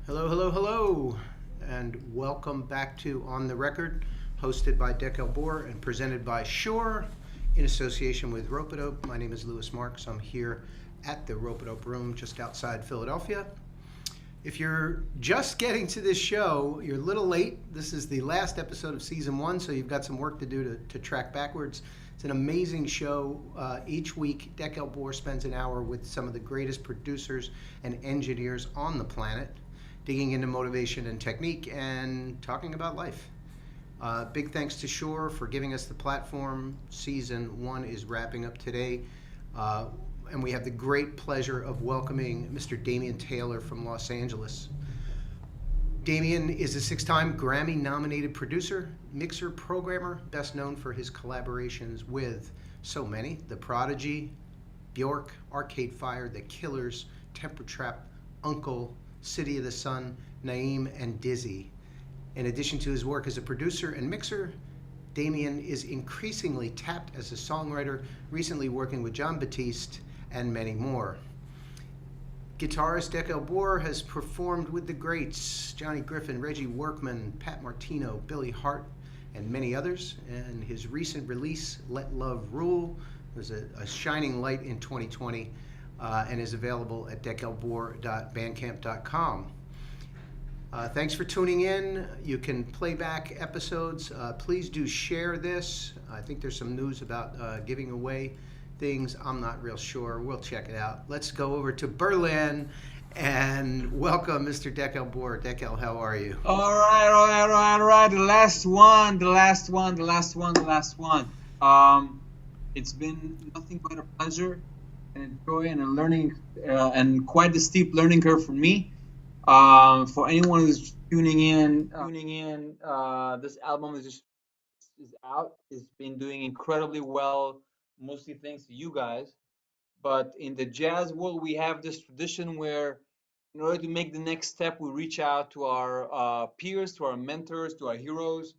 Hello, hello, hello, and welcome back to On the Record, hosted by Dekel Bor and presented by Shure in association with Ropeadope. My name is Louis Marks. I'm here at the Ropeadope Room just outside Philadelphia. If you're just getting to this show, you're a little late. This is the last episode of season one, so you've got some work to do to track backwards. It's an amazing show. Each week, Dekel Bor spends an hour with some of the greatest producers and engineers on the planet, digging into motivation and technique and talking about life. Big thanks to Shure for giving us the platform. Season one is wrapping up today. And we have the great pleasure of welcoming Mr. Damian Taylor from Los Angeles. Damian is a six-time Grammy-nominated producer, mixer, programmer, best known for his collaborations with so many: The Prodigy, Björk, Arcade Fire, The Killers, Temper Trap, UNKLE, City of the Sun, Naeem and Dizzy. In addition to his work as a producer and mixer, Damian is increasingly tapped as a songwriter, recently working with Jon Batiste and many more. Guitarist Dekel Bor has performed with the greats Johnny Griffin, Reggie Workman, Pat Martino, Billy Hart, and many others. And his recent release, Let Love Rule, was a shining light in 2020 and is available at dekelbor.bandcamp.com. Thanks for tuning in. You can play back episodes. Please do share this. I think there's some news about giving away things. I'm not real sure. We'll check it out. Let's go over to Berlin and welcome Mr. Dekel Bor. Dekel, how are you? All right. The last one. It's been nothing but a pleasure and joy and a learning and quite a steep learning curve for me. For anyone who's tuning in, this album is out. It's been doing incredibly well, mostly thanks to you guys. But in the jazz world, we have this tradition where, in order to make the next step, we reach out to our peers, to our mentors, to our heroes,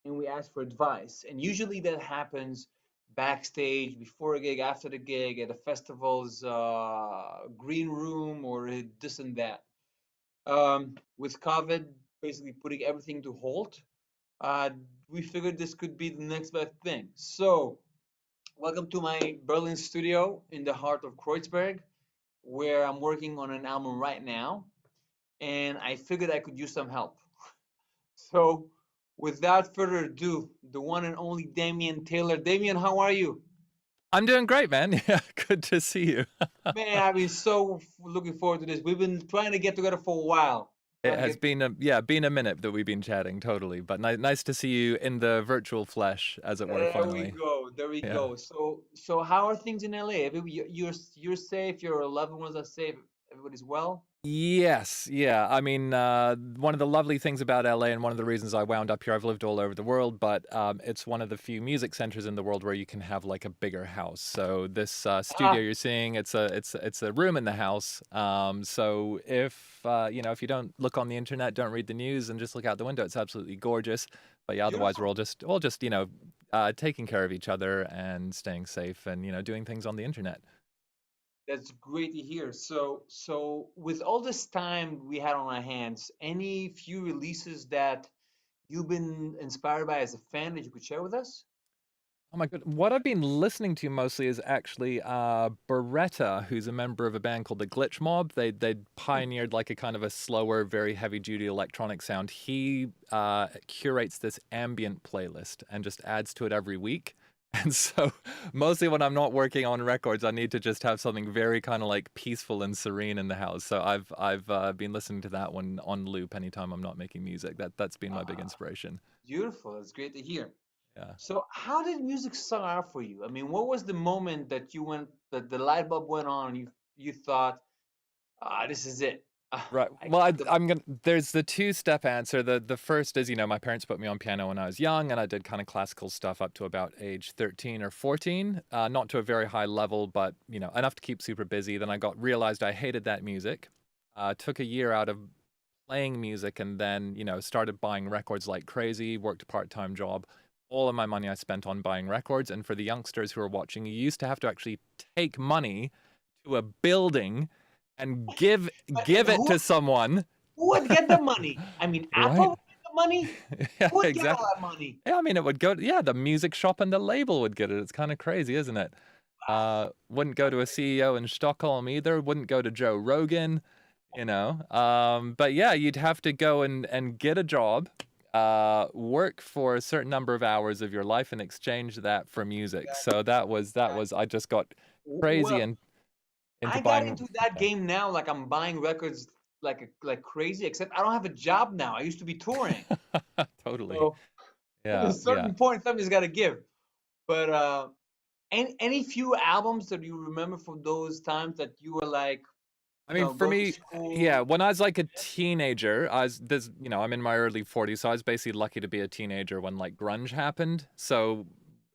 and we ask for advice. And usually that happens backstage, before a gig, after the gig, at a festival's green room, or this and that. With COVID basically putting everything to halt, uh, we figured this could be the next best thing. So, welcome to my Berlin studio in the heart of Kreuzberg, where I'm working on an album right now, and I figured I could use some help. So, without further ado, the one and only Damian Taylor. Damian, how are you? I'm doing great, man. Yeah, good to see you. Man, I've been so looking forward to this. We've been trying to get together for a while. It Trying to has get been a minute that we've been chatting, totally. But nice to see you in the virtual flesh, as it were, There we finally. go. There we Yeah. go. So how are things in LA? You're safe. Your loved ones are safe. Everybody's well. Yes, yeah. I mean, one of the lovely things about LA, and one of the reasons I wound up here, I've lived all over the world, but it's one of the few music centers in the world where you can have like a bigger house. So this studio Ah, you're seeing, it's a room in the house. So if if you don't look on the internet, don't read the news, and just look out the window, it's absolutely gorgeous. But yeah, otherwise we're beautiful. all just taking care of each other and staying safe, and doing things on the internet. That's great to hear. So with all this time we had on our hands, any few releases that you've been inspired by as a fan that you could share with us? Oh my god! What I've been listening to mostly is actually Beretta, who's a member of a band called the Glitch Mob. They Hmm. pioneered like a kind of a slower, very heavy duty electronic sound. He curates this ambient playlist and just adds to it every week. And so mostly when I'm not working on records, I need to just have something very kind of like peaceful and serene in the house. So I've been listening to that one on loop anytime I'm not making music. That's been my big Ah, inspiration. beautiful. That's great to hear. Yeah. So how did music start out for you? I mean, what was the moment that that the light bulb went on and you thought, this is it. Right. I Well, got the I'm gonna. There's the two-step answer. The first is, my parents put me on piano when I was young, and I did kind of classical stuff up to about age 13 or 14. Not to a very high level, but enough to keep super busy. Then I realized I hated that music. Took a year out of playing music, and then started buying records like crazy. Worked a part-time job. All of my money I spent on buying records. And for the youngsters who are watching, you used to have to actually take money to a building and give but give it who to someone Who would get the money? I mean, Apple Right? would get the money. Yeah, Who would get all exactly. that money? Yeah, I mean, it would go. Yeah, the music shop and the label would get it. It's kind of crazy, isn't it? Wouldn't go to a CEO in Stockholm either. Wouldn't go to Joe Rogan, you know. But yeah, you'd have to go and get a job, work for a certain number of hours of your life and exchange that for music. So that was I just got crazy Well, and into I got buying. into that Yeah, game now. Like I'm buying records like crazy. Except I don't have a job now. I used to be touring. totally. So at a Yeah, yeah. certain point, somebody's got to give. But any few albums that you remember from those times that you were like, I mean, for going to me, yeah, school? when I was like a teenager, I'm in my early 40s, so I was basically lucky to be a teenager when like grunge happened. So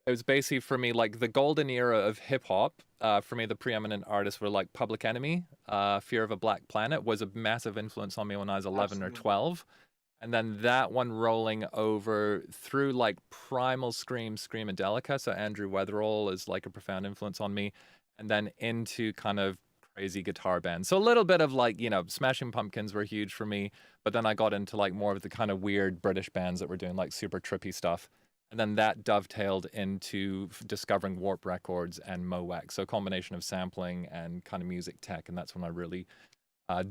it was basically for me like the golden era of hip hop. For me, the preeminent artists were like Public Enemy. Fear of a Black Planet was a massive influence on me when I was 11 or Absolutely. 12. And then that one rolling over through like Primal Scream, Screamadelica. So Andrew Weatherall is like a profound influence on me. And then into kind of crazy guitar bands. So a little bit of like, Smashing Pumpkins were huge for me. But then I got into like more of the kind of weird British bands that were doing like super trippy stuff. And then that dovetailed into discovering Warp Records and Mowax. So a combination of sampling and kind of music tech. And that's when I really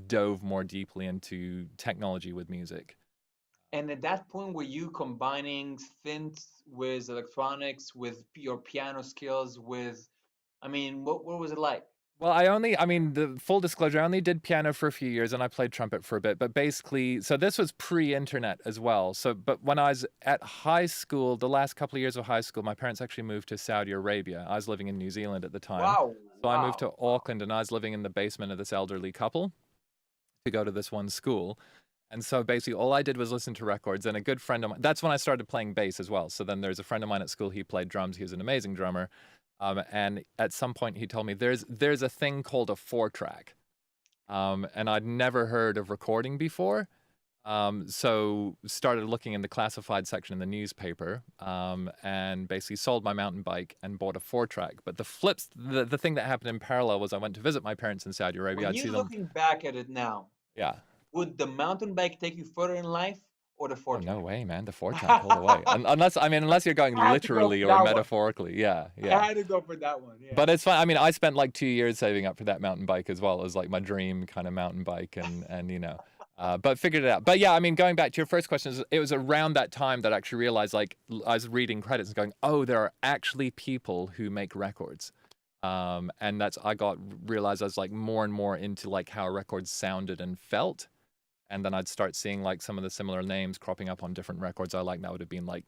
dove more deeply into technology with music. And at that point, were you combining synths with electronics, with your piano skills, with, I mean, what was it like? Well, I mean, the full disclosure, I only did piano for a few years and I played trumpet for a bit. But basically, so this was pre-internet as well. So, but when I was at high school, the last couple of years of high school, my parents actually moved to Saudi Arabia. I was living in New Zealand at the time. Wow, So I moved to wow, wow. Auckland and I was living in the basement of this elderly couple to go to this one school. And so basically, all I did was listen to records. And a good friend of mine, that's when I started playing bass as well. So then there's a friend of mine at school, he played drums. He was an amazing drummer. And at some point, he told me there's a thing called a 4-track. And I'd never heard of recording before. So started looking in the classified section in the newspaper, and basically sold my mountain bike and bought a 4-track. But the thing that happened in parallel was I went to visit my parents in Saudi Arabia. When I'd see you're them. looking back at it now, Yeah. would the mountain bike take you further in life or the Oh, four no track? way, man. The 4-track all the way. I Unless you're going had to go literally for or that one. metaphorically. Yeah, I yeah. had to go for that one. Yeah. But it's fun. I mean, I spent like 2 years saving up for that mountain bike as well. It was like my dream kind of mountain bike, but figured it out. But yeah, I mean, going back to your first question, it was around that time that I actually realized, like, I was reading credits and going, oh, there are actually people who make records. And I got realized I was like more and more into like how records sounded and felt. And then I'd start seeing like some of the similar names cropping up on different records I like. That would have been like,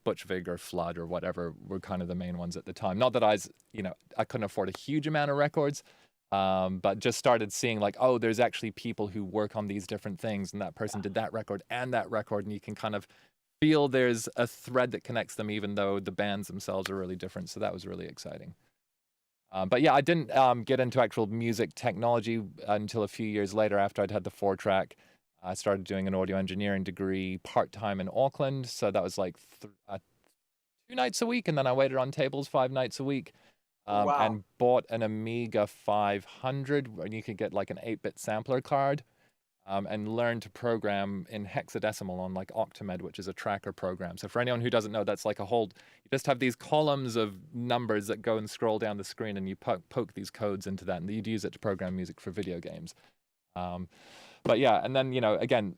Butch Vig or Flood or whatever were kind of the main ones at the time. Not that I couldn't afford a huge amount of records, but just started seeing like, oh, there's actually people who work on these different things, and that person did that record, and you can kind of feel there's a thread that connects them, even though the bands themselves are really different. So that was really exciting. But yeah, I didn't get into actual music technology until a few years later after I'd had the 4-track. I started doing an audio engineering degree part-time in Auckland. So that was like 2 nights a week. And then I waited on tables 5 nights a week, Wow. and bought an Amiga 500 where you could get like an 8-bit sampler card. And learn to program in hexadecimal on like Octamed, which is a tracker program. So for anyone who doesn't know, that's like you just have these columns of numbers that go and scroll down the screen, and you poke these codes into that, and you'd use it to program music for video games. Um, but yeah, and then, again,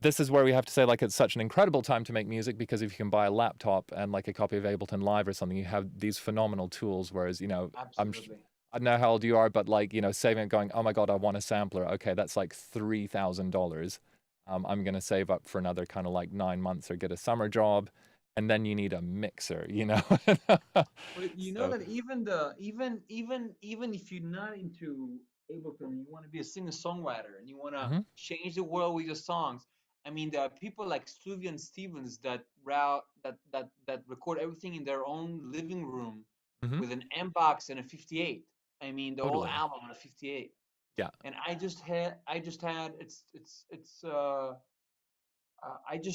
this is where we have to say like it's such an incredible time to make music, because if you can buy a laptop and like a copy of Ableton Live or something, you have these phenomenal tools. Whereas, Absolutely. I don't know how old you are, but like, saving it going, oh my God, I want a sampler. Okay, that's like $3,000. I'm going to save up for another kind of like 9 months or get a summer job. And then you need a mixer. But you know So, that even if you're not into Ableton, you want to be a singer-songwriter and you want to mhm, change the world with your songs. I mean, there are people like Sufjan Stevens that record everything in their own living room mhm, with an M box and a 58. I mean, the whole totally. album on a 58. Yeah. And I just had I just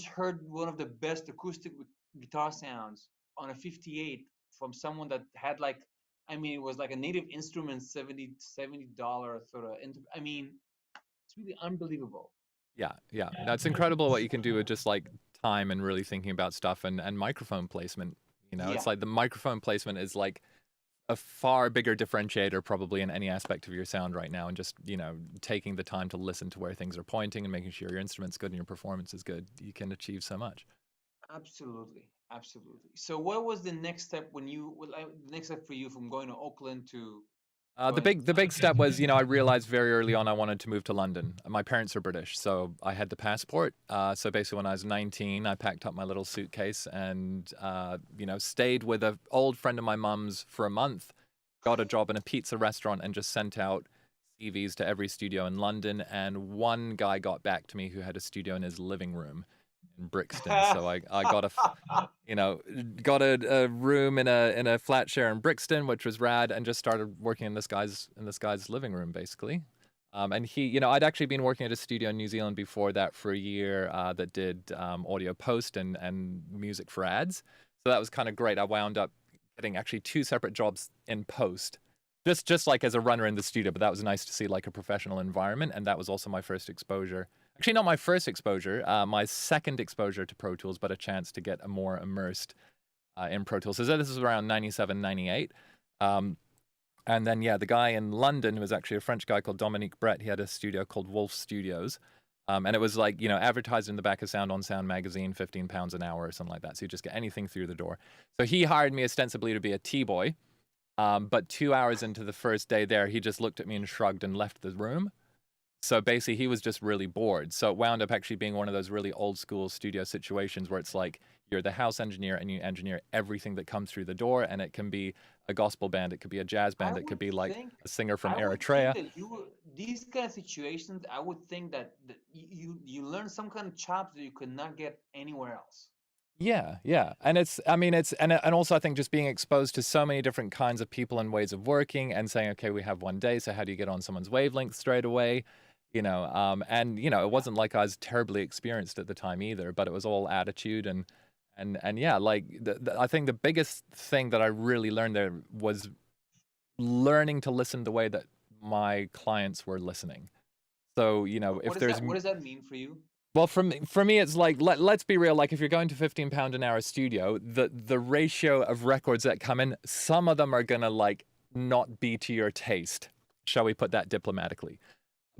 heard one of the best acoustic guitar sounds on a 58 from someone that had like, I mean, it was like a native instrument, $70 sort of. I mean, it's really unbelievable. Yeah. No, it's incredible what you can do with just like time and really thinking about stuff and microphone placement. You know, Yeah. it's like the microphone placement is like a far bigger differentiator probably in any aspect of your sound right now, and just, you know, taking the time to listen to where things are pointing and making sure your instrument's good and your performance is good, you can achieve so much. Absolutely, absolutely. So, what was the next step when you, the next step for you from going to Oakland to The going to big step was, you know, I realized very early on I wanted to move to London. My parents are British, so I had the passport. So basically, when I was 19, I packed up my little suitcase and, you know, stayed with an old friend of my mum's for a month, got a job in a pizza restaurant, and just sent out CVs to every studio in London. And one guy got back to me who had a studio in his living room in Brixton. So I got you know, got a room in a flat share in Brixton, which was rad, and just started working in this guy's living room basically. And he, you know, I'd actually been working at a studio in New Zealand before that for a year that did audio post and music for ads. So that was kind of great. I wound up getting actually 2 separate jobs in post, just like as a runner in the studio. But that was nice to see like a professional environment, and that was also my first exposure. Actually, not my first exposure, my second exposure to Pro Tools, but a chance to get more immersed in Pro Tools. So this was around 97, 98. And then, yeah, the guy in London, who was actually a French guy called Dominique Brett, he had a studio called Wolf Studios. And it was like, you know, advertised in the back of Sound on Sound magazine, £15 an hour or something like that. So you just get anything through the door. So he hired me ostensibly to be a T-boy. But 2 hours into the first day there, he just looked at me and shrugged and left the room. So basically, he was just really bored. So it wound up actually being one of those really old school studio situations where it's like you're the house engineer and you engineer everything that comes through the door. And it can be a gospel band, it could be a jazz band, it could be like a singer from I would Eritrea. think that these kind of situations, I would think that you learn some kind of chops that you could not get anywhere else. Yeah. And and also I think just being exposed to so many different kinds of people and ways of working and saying, okay, we have one day, so how do you get on someone's wavelength straight away? You know, and you know, it wasn't like I was terribly experienced at the time either, but it was all attitude and yeah, like I think the biggest thing that I really learned there was learning to listen the way that my clients were listening. So, you know, if there's what does that mean for you? well, for me, it's like let's be real. Like, if you're going to £15 an hour studio, the ratio of records that come in, some of them are gonna like not be to your taste. Shall we put that diplomatically?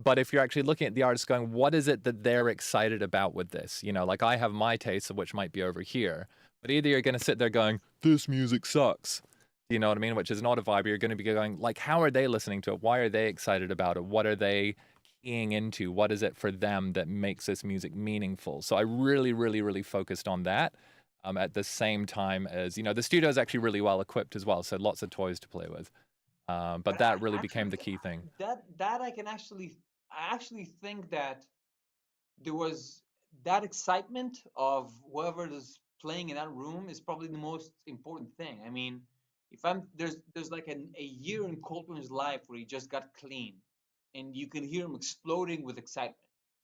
But if you're actually looking at the artist going, what is it that they're excited about with this? You know, like I have my taste, which might be over here. But either you're gonna sit there going, this music sucks. Do you know what I mean? Which is not a vibe. You're gonna be going, like, how are they listening to it? Why are they excited about it? What are they keying into? What is it for them that makes this music meaningful? So I really focused on that. At the same time as, you know, the studio is actually really well equipped as well, so lots of toys to play with. But that really became the key thing. That I actually think that there was that excitement of whoever is playing in that room is probably the most important thing. I mean, if there's like a year in Coldplay's life where he just got clean, and you can hear him exploding with excitement.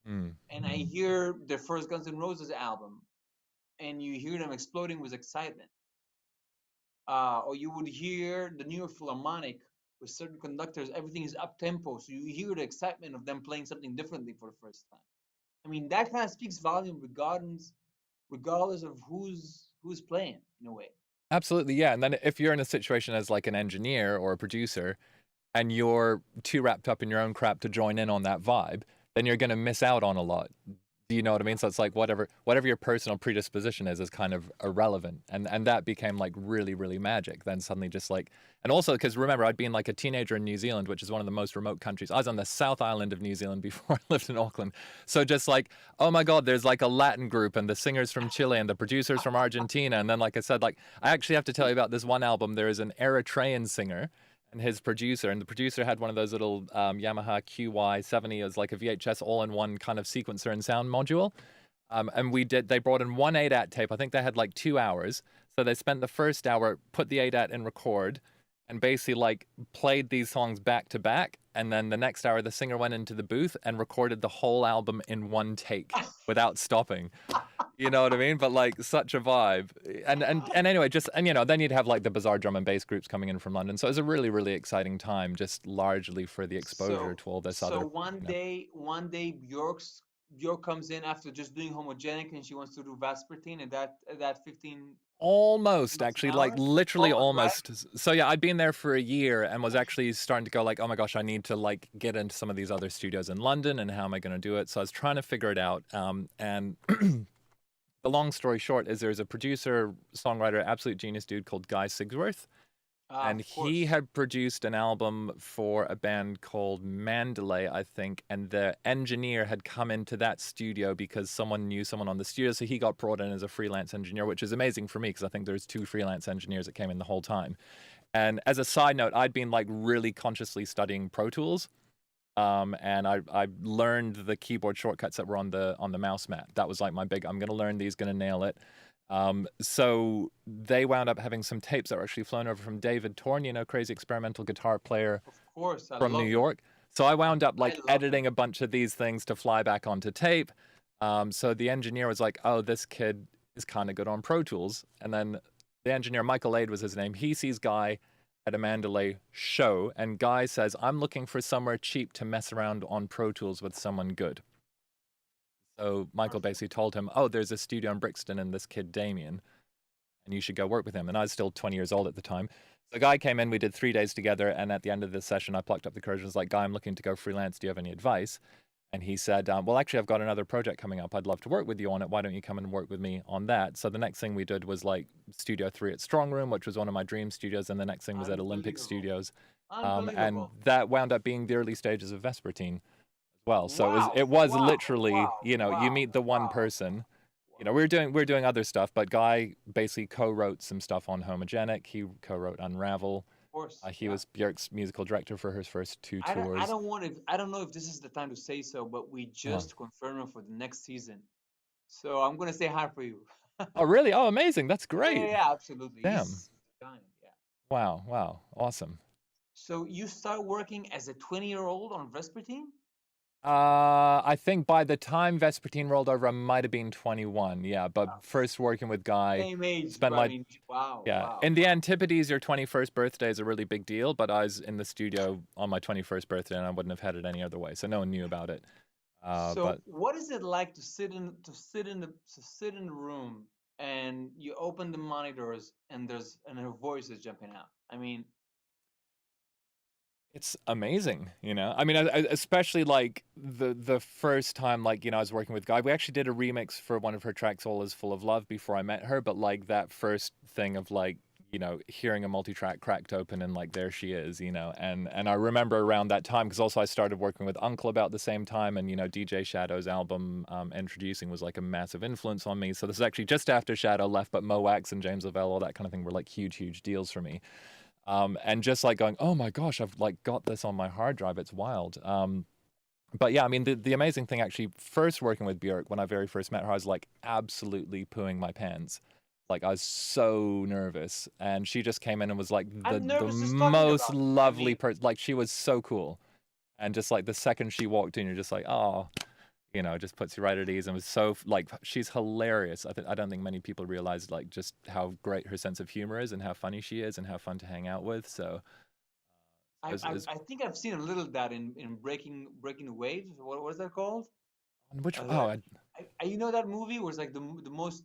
And I hear the first Guns N' Roses album, and you hear them exploding with excitement. Or you would hear the New York Philharmonic with certain conductors, everything is up tempo, so you hear the excitement of them playing something differently for the first time. I mean, that kind of speaks volume, regardless of who's playing in a way. Absolutely, yeah. And then if you're in a situation as like an engineer or a producer, and you're too wrapped up in your own crap to join in on that vibe, then you're going to miss out on a lot. Do you know what I mean? So it's like whatever your personal predisposition is kind of irrelevant. And that became like really magic. Then suddenly just like, and also because remember, I'd been like a teenager in New Zealand, which is one of the most remote countries. I was on the South Island of New Zealand before I lived in Auckland. So just like, oh my God, there's like a Latin group and the singers from Chile and the producers from Argentina. And then, like I said, like, I actually have to tell you about this one album. There is an Eritrean singer and his producer, and the producer had one of those little Yamaha QY70. It was like a VHS all-in-one kind of sequencer and sound module. And they brought in one 8-at tape. I think they had like 2 hours. So they spent the first hour, put the 8-at in record, and basically like played these songs back to back. And then the next hour, the singer went into the booth and recorded the whole album in one take without stopping. You know what I mean? But like such a vibe. And anyway, you know, then you'd have like the bizarre drum and bass groups coming in from London. So it was a really exciting time, just largely for the exposure to all this other. So one day Björk comes in after just doing Homogenic, and she wants to do Vespertine, and that 15 Almost, minutes an actually, like hour. literally Right? almost. So yeah, I'd been there for a year and was actually starting to go like, oh my gosh, I need to like get into some of these other studios in London, and how am I going to do it? So I was trying to figure it out. And the long story short is there's a producer, songwriter, absolute genius dude called Guy Sigsworth. And Of he course. had produced an album for a band called Mandalay, I think. And the engineer had come into that studio because someone knew someone on the studio. So he got brought in as a freelance engineer, which is amazing for me because I think there's 2 freelance engineers that came in the whole time. And as a side note, I'd been like really consciously studying Pro Tools. And I learned the keyboard shortcuts that were on the mouse mat. That was like my big, I'm going to learn these, going to nail it. So they wound up having some tapes that were actually flown over from David Torn, crazy experimental guitar player Of course. I from New love him. York. So I wound up I like love him. editing a bunch of these things to fly back onto tape. So the engineer was like, oh, this kid is kind of good on Pro Tools. And then the engineer, Michael Aid was his name, he sees Guy at a Mandalay show, and Guy says, I'm looking for somewhere cheap to mess around on Pro Tools with someone good. So Michael Perfect. basically told him, oh, there's a studio in Brixton and this kid Damien, and you should go work with him. And I was still 20 years old at the time. So Guy came in, we did 3 days together, and at the end of this session, I plucked up the courage and was like, Guy, I'm looking to go freelance. Do you have any advice? And he said, well, actually, I've got another project coming up. I'd love to work with you on it. Why don't you come and work with me on that? So the next thing we did was like Studio 3 at Strong Room, which was one of my dream studios. And the next thing was at Olympic Unbelievable. Studios. And Unbelievable. that wound up being the early stages of Vespertine as well. So Wow. it was Wow. literally, Wow. you Wow. meet the one Wow. person. Wow. We're doing other stuff, but Guy basically co-wrote some stuff on Homogenic. He co-wrote Unravel. Of course. He Yeah. was Björk's musical director for her first 2 I tours. don't want to. I don't know if this is the time to say so, but we Uh-huh. just confirmed him for the next season. So I'm gonna say hi for you. Oh, really? Oh, amazing. That's Yeah, yeah, great. yeah, absolutely. Damn. He's kind, yeah. Wow. Wow. Awesome. So you start working as a 20-year-old on Vespertine? I think by the time Vespertine rolled over, I might have been 21. Yeah, but Wow. first working with Guy, Same age, spent but I my mean, wow, yeah. wow. In the Antipodes, your 21st birthday is a really big deal, but I was in the studio on my 21st birthday, and I wouldn't have had it any other way, so no one knew about it. So But what is it like to sit in the room and you open the monitors and her voice is jumping out? I mean, it's amazing, I mean, especially like the first time, like, I was working with Guy. We actually did a remix for one of her tracks, All Is Full of Love, before I met her. But like that first thing of like, hearing a multi-track cracked open and like there she is, and I remember around that time because also I started working with UNKLE about the same time, and DJ Shadow's album Introducing was like a massive influence on me. So this is actually just after Shadow left, but Mo Wax and James Lavelle, all that kind of thing were like huge deals for me. And just like going, oh my gosh, I've like got this on my hard drive. It's wild. But yeah, I mean, the amazing thing actually, first working with Björk, when I very first met her, I was like absolutely pooing my pants. Like I was so nervous, and she just came in and was like I'm the nervous just talking most about it. I lovely mean, person. Like she was so cool, and just like the second she walked in, you're just like, oh, it just puts you right at ease. And was so like she's hilarious. I don't think many people realize like just how great her sense of humor is and how funny she is and how fun to hang out with. So I, as I as I think I've seen a little of that in Breaking the Waves. What is that called? which Uh, you know that movie was like the most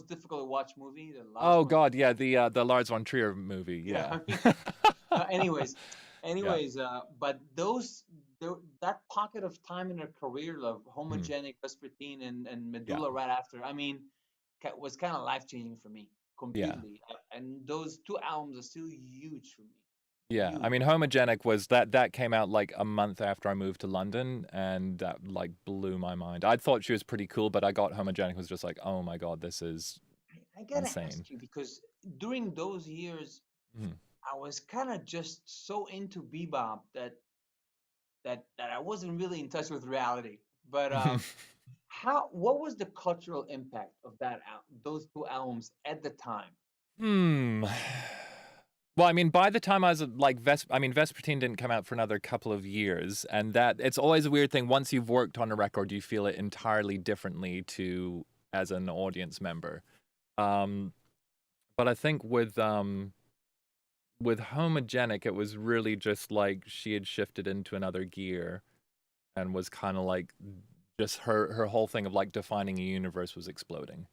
difficult to watch movie, the last oh one. god, yeah, the Lars von Trier movie, Yeah, yeah. I mean, anyways, Yeah. but that pocket of time in her career of Mhm. Homogenic, Vespertine, and Yeah. Medulla right after, I mean, was kind of life changing for me Yeah. completely. And those 2 albums are still huge for me. Yeah, I Huge. mean, Homogenic was that came out like a month after I moved to London, and that like blew my mind. I thought she was pretty cool, but I got Homogenic was just like, oh my god, this is I gotta insane. ask you because during those years, Mhm. I was kind of just so into bebop that I wasn't really in touch with reality. But what was the cultural impact of those 2 albums at the time? Hmm. Well, I mean, by the time I was like Vespertine didn't come out for another couple of years, and that it's always a weird thing. Once you've worked on a record, you feel it entirely differently to as an audience member. Um, but I think with Homogenic, it was really just like she had shifted into another gear and was kind of like just her whole thing of like defining a universe was exploding.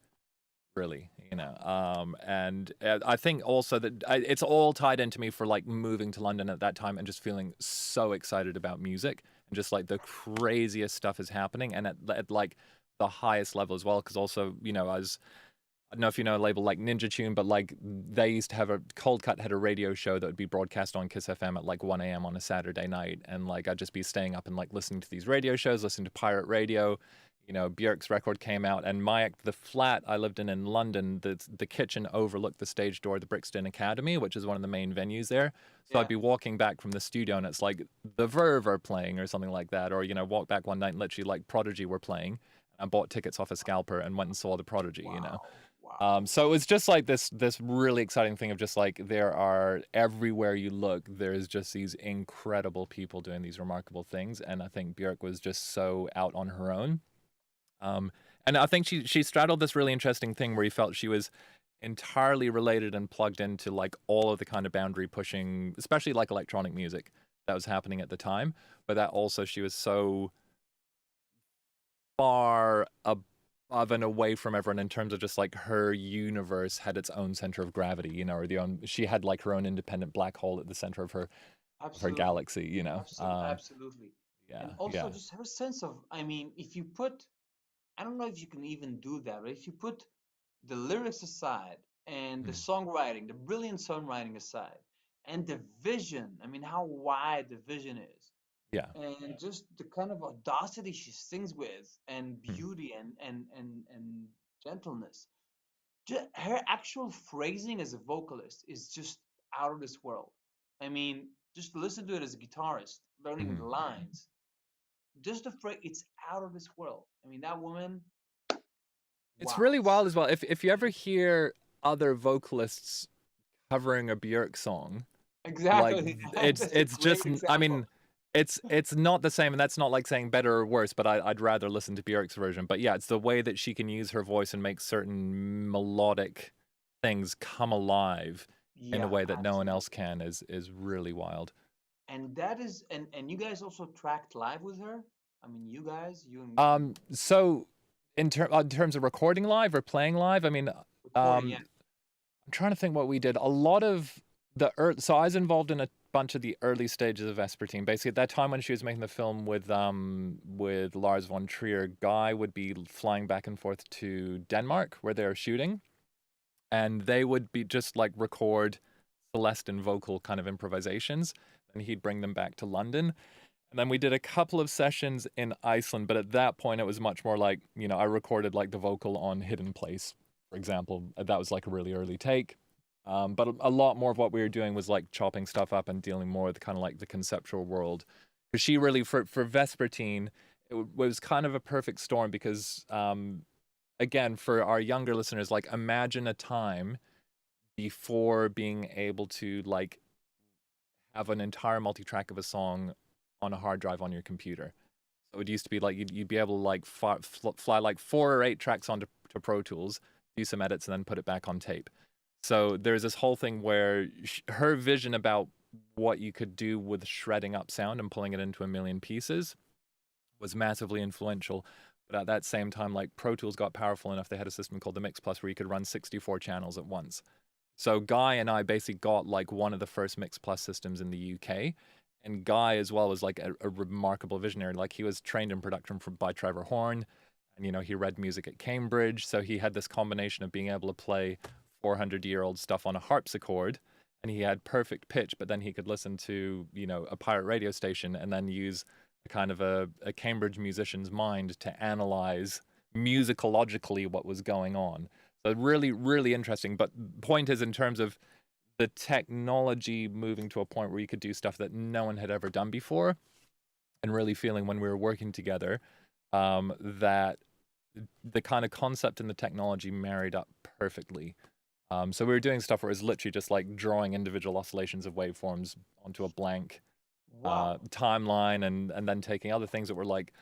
Really, and I think also that it's all tied into me for like moving to London at that time and just feeling so excited about music and just like the craziest stuff is happening and at like the highest level as well. Because also, I don't know if you know a label like Ninja Tune, but like they used to have Cold Cut had a radio show that would be broadcast on Kiss FM at like 1 a.m. on a Saturday night. And like I'd just be staying up and like listening to these radio shows, listening to pirate radio. Björk's record came out, and the flat I lived in London, the kitchen overlooked the stage door of the Brixton Academy, which is one of the main venues there. So Yeah. I'd be walking back from the studio, and it's like the Verve are playing or something like that, or walk back one night and literally like Prodigy were playing. I bought tickets off a scalper and went and saw the Prodigy. Wow. So it was just like this really exciting thing of just like there are everywhere you look, there's just these incredible people doing these remarkable things, and I think Björk was just so out on her own. And I think she straddled this really interesting thing where he felt she was entirely related and plugged into like all of the kind of boundary pushing, especially like electronic music that was happening at the time, but that also she was so far above and away from everyone in terms of just like her universe had its own center of gravity, or she had like her own independent black hole at the center of her Absolutely. galaxy. Absolutely. Yeah, And also yeah. just her sense of, I mean, if you put, I don't know if you can even do that, but if you put the lyrics aside and the Mm. songwriting, the brilliant songwriting aside, and the vision, I mean, how wide the vision is, Yeah. and just the kind of audacity she sings with, and Mm. beauty and gentleness. Her actual phrasing as a vocalist is just out of this world. I mean, just listen to it as a guitarist, learning Mhm. the lines. Just the phrase, it's out of this world. I mean, that woman, It's wow. really wild as well. If you ever hear other vocalists covering a Björk song, like Exactly. That's a it's just great I example. mean it's not the same, and that's not like saying better or worse, but I'd rather listen to Björk's version. But yeah, it's the way that she can use her voice and make certain melodic things come alive in a Yeah, way that no one else absolutely. can is really wild. And that is, and you guys also tracked live with her? I mean, you and So in terms of recording live or playing live, I mean, recording, yeah. I'm trying to think what we did. A lot of so I was involved in a bunch of the early stages of Vespertine. Basically, at that time when she was making the film with Lars von Trier, Guy would be flying back and forth to Denmark where they were shooting, and they would be just like record Celeste vocal kind of improvisations, and he'd bring them back to London. And then we did a couple of sessions in Iceland, but at that point it was much more like, I recorded like the vocal on Hidden Place, for example. That was like a really early take. But a lot more of what we were doing was like chopping stuff up and dealing more with kind of like the conceptual world. Because she really, for Vespertine, was kind of a perfect storm because, again, for our younger listeners, like imagine a time before being able to like have an entire multi-track of a song on a hard drive on your computer. So it used to be like you'd be able to like fly like 4 or 8 tracks onto to Pro Tools, do some edits, and then put it back on tape. So there's this whole thing where her vision about what you could do with shredding up sound and pulling it into a million pieces was massively influential. But at that same time, like Pro Tools got powerful enough, they had a system called the Mix Plus where you could run 64 channels at once. So Guy and I basically got like one of the first Mix Plus systems in the UK. And Guy as well was like a remarkable visionary. Like he was trained in production by Trevor Horn, and he read music at Cambridge. So he had this combination of being able to play 400-year-old stuff on a harpsichord, and he had perfect pitch. But then he could listen to a pirate radio station and then use a kind of a Cambridge musician's mind to analyze musicologically what was going on. So really, really interesting. But point is, in terms of the technology moving to a point where you could do stuff that no one had ever done before, and really feeling when we were working together that the kind of concept and the technology married up perfectly. So we were doing stuff where it was literally just like drawing individual oscillations of waveforms onto a blank Wow. timeline, and then taking other things that were like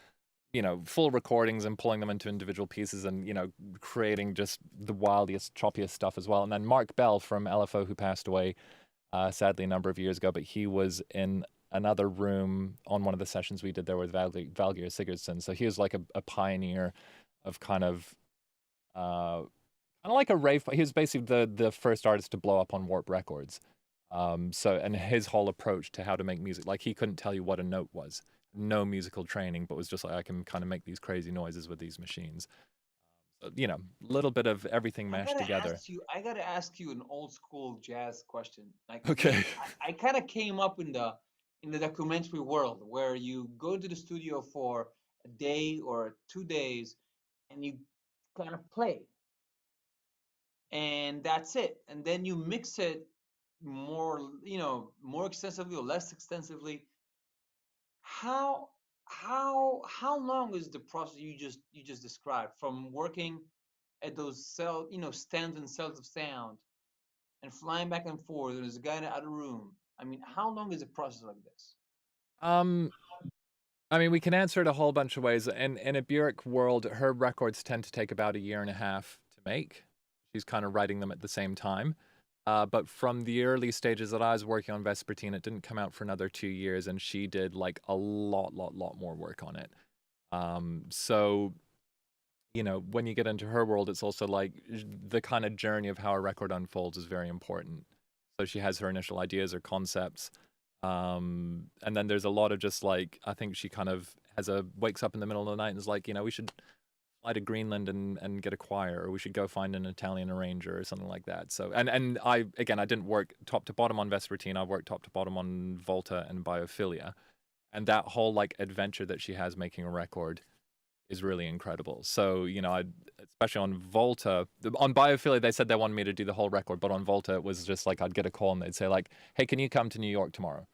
full recordings and pulling them into individual pieces and, creating just the wildest, choppiest stuff as well. And then Mark Bell from LFO, who passed away, sadly, a number of years ago, but he was in another room on one of the sessions we did there with Valgeir Sigurdsson. So he was like a pioneer of kind of like a rave. He was basically the first artist to blow up on Warp Records. And his whole approach to how to make music, like he couldn't tell you what a note was, no musical training, but was just like, I can kind of make these crazy noises with these machines. So, a little bit of everything mashed together. I gotta ask you an old school jazz question. Like, okay. I kind of came up in the documentary world where you go to the studio for a day or 2 days and you kind of play. And that's it. And then you mix it more extensively or less extensively. How long is the process you just described, from working at those stands and cells of sound and flying back and forth, and there's a guy in the other room? I mean, how long is a process like this? I mean, we can answer it a whole bunch of ways. And in a Björk world, her records tend to take about 1.5 years to make. She's kind of writing them at the same time. But from the early stages that I was working on Vespertine, it didn't come out for another 2 years, and she did like a lot more work on it. So, when you get into her world, it's also like the kind of journey of how a record unfolds is very important. So she has her initial ideas or concepts. And then there's a lot of just like, I think she kind of wakes up in the middle of the night and is like, we should fly to Greenland and get a choir, or we should go find an Italian arranger or something like that. So, and I didn't work top to bottom on Vespertine. I worked top to bottom on Volta and Biophilia. And that whole like adventure that she has making a record is really incredible. So, especially on Volta, on Biophilia, they said they wanted me to do the whole record, but on Volta, it was just like, I'd get a call and they'd say like, hey, can you come to New York tomorrow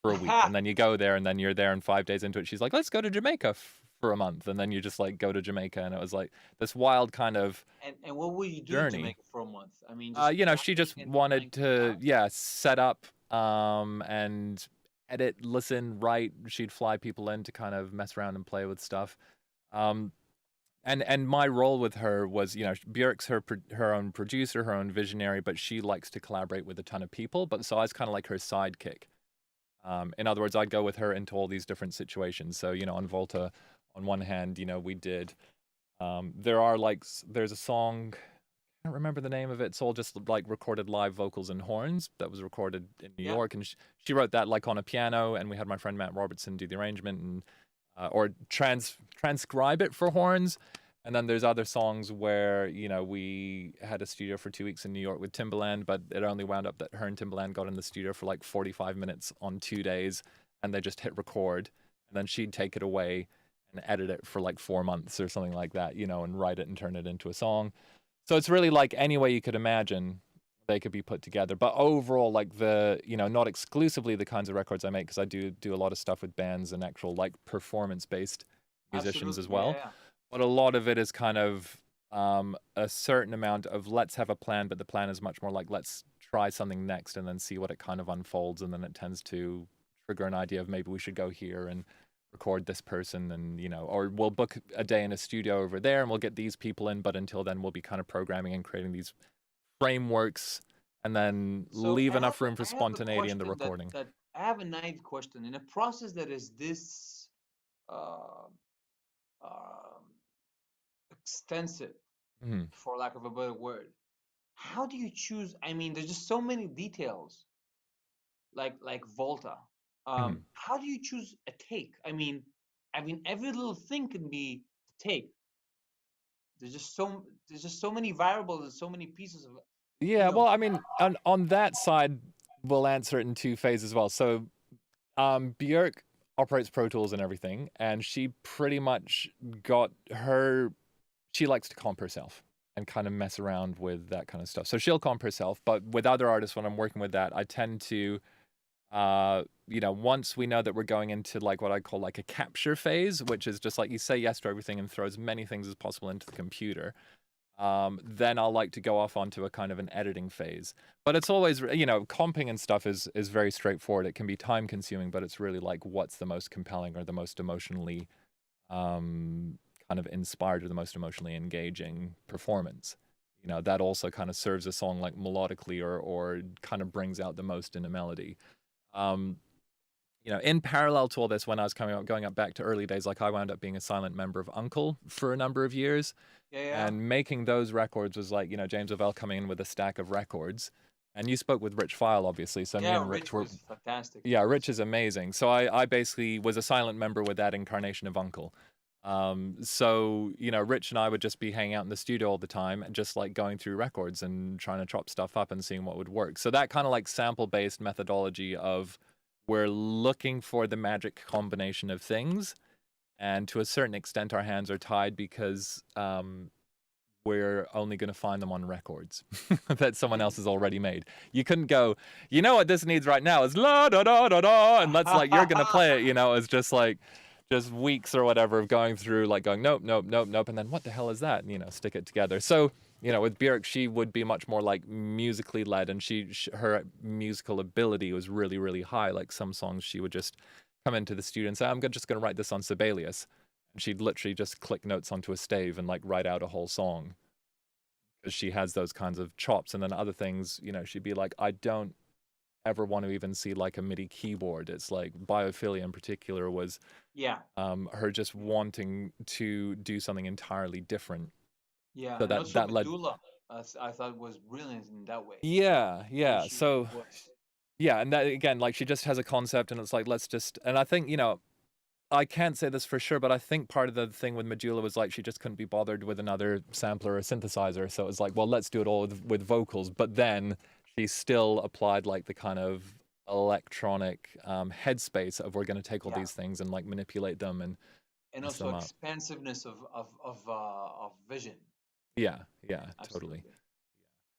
for a week? And then you go there and then you're there, and 5 days into it, she's like, let's go to Jamaica for a month. And then you just like go to Jamaica, and it was like this wild kind of And what will you do journey. in Jamaica for a month? I mean, she just wanted to, set up and edit, listen, write. She'd fly people in to kind of mess around and play with stuff. And my role with her was, Björk's her own producer, her own visionary, but she likes to collaborate with a ton of people. But so I was kind of like her sidekick. In other words, I'd go with her into all these different situations. So, on Volta, on one hand, we did, there's a song, I can't remember the name of it. It's all just like recorded live vocals and horns that was recorded in New York. And she wrote that like on a piano, and we had my friend Matt Robertson do the arrangement and or transcribe it for horns. And then there's other songs where, we had a studio for 2 weeks in New York with Timbaland, but it only wound up that her and Timbaland got in the studio for like 45 minutes on 2 days, and they just hit record, and then she'd take it away and edit it for like 4 months or something like that, and write it and turn it into a song. So it's really like any way you could imagine they could be put together. But overall, like not exclusively the kinds of records I make, because I do a lot of stuff with bands and actual like performance-based musicians as well. Yeah. But a lot of it is kind of a certain amount of let's have a plan, but the plan is much more like let's try something next and then see what it kind of unfolds, and then it tends to trigger an idea of maybe we should go here and record this person, and or we'll book a day in a studio over there and we'll get these people in, but until then we'll be kind of programming and creating these frameworks, and then leave enough room for spontaneity in the recording. I have a naive question. In a process that is this extensive, for lack of a better word, how do you choose? I mean, there's just so many details, like Volta. How do you choose a take? I mean, every little thing can be a take. There's just so many variables and so many pieces of. Yeah, well, I mean, on that side, we'll answer it in 2 phases as well. So, Björk operates Pro Tools and everything, and she pretty much she likes to comp herself and kind of mess around with that kind of stuff. So she'll comp herself, but with other artists, when I'm working with that, I tend to, once we know that we're going into like what I call like a capture phase, which is just like you say yes to everything and throw as many things as possible into the computer, then I'll like to go off onto a kind of an editing phase. But it's always, comping and stuff is very straightforward. It can be time consuming, but it's really like what's the most compelling or the most emotionally kind of inspired or the most emotionally engaging performance. That also kind of serves a song like melodically or kind of brings out the most in a melody. in parallel to all this, when I was going up back to early days, like I wound up being a silent member of UNKLE for a number of years, Yeah. and making those records was like, James Ovell coming in with a stack of records. And you spoke with Rich File, obviously, so me Yeah, and Rich were, was fantastic. yeah, Rich is amazing. So I basically was a silent member with that incarnation of UNKLE. So, Rich and I would just be hanging out in the studio all the time and just like going through records and trying to chop stuff up and seeing what would work. So that kind of like sample-based methodology of we're looking for the magic combination of things, and to a certain extent our hands are tied because we're only going to find them on records that someone else has already made. You couldn't go, what this needs right now is la da da da da, and that's like, you're going to play it, it's just weeks or whatever of going through, like going, nope, nope, nope, nope, and then what the hell is that? And, stick it together. So, with Björk, she would be much more like musically led, and her musical ability was really, really high. Like some songs, she would just come into the studio and say, I'm just going to write this on Sibelius. And she'd literally just click notes onto a stave and like write out a whole song, because she has those kinds of chops. And then other things, she'd be like, I don't ever want to even see like a MIDI keyboard. It's like Biophilia in particular was her just wanting to do something entirely different. Yeah, so and also that led, Medulla, I thought was brilliant in that way. yeah. She So was. yeah, and that again, like she just has a concept, and it's like, let's just, and I think, I can't say this for sure, but I think part of the thing with Medulla was like she just couldn't be bothered with another sampler or synthesizer. So it was like, well, let's do it all with vocals. But then she still applied like the kind of electronic headspace of we're going to take all these things and like manipulate them and mess also them up. expansiveness of vision. Yeah, Absolutely. totally.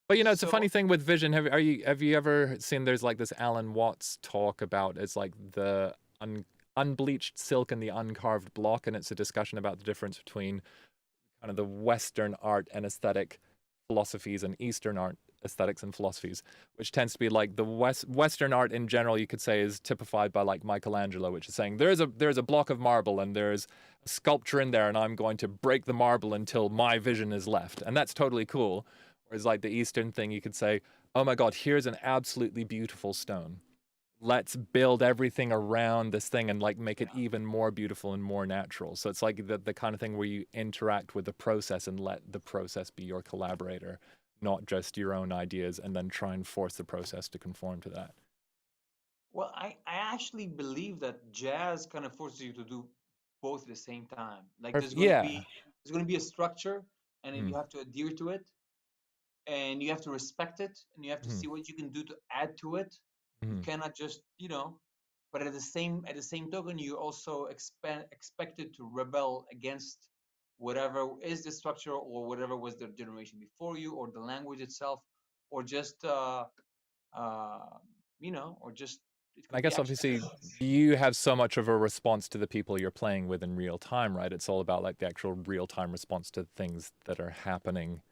But it's a funny thing with vision. Have you ever seen, there's like this Alan Watts talk about, it's like the unbleached silk and the uncarved block, and it's a discussion about the difference between kind of the Western art and aesthetic philosophies and Eastern art aesthetics and philosophies, which tends to be like the Western art in general, you could say, is typified by like Michelangelo, which is saying there's a block of marble and there's a sculpture in there, and I'm going to break the marble until my vision is left, and that's totally cool. Whereas like the Eastern thing, you could say, oh my God, here's an absolutely beautiful stone. Let's build everything around this thing and like make it even more beautiful and more natural. So it's like the kind of thing where you interact with the process and let the process be your collaborator, not just your own ideas, and then try and force the process to conform to that. Well, I actually believe that jazz kind of forces you to do both at the same time. Like there's going to be a structure, and then you have to adhere to it, and you have to respect it, and you have to see what you can do to add to it. You cannot just, but at the same token, you're also expected to rebel against whatever is the structure or whatever was the generation before you, or the language itself, or just or just. I guess obviously you have so much of a response to the people you're playing with in real time, right? It's all about like the actual real time response to things that are happening,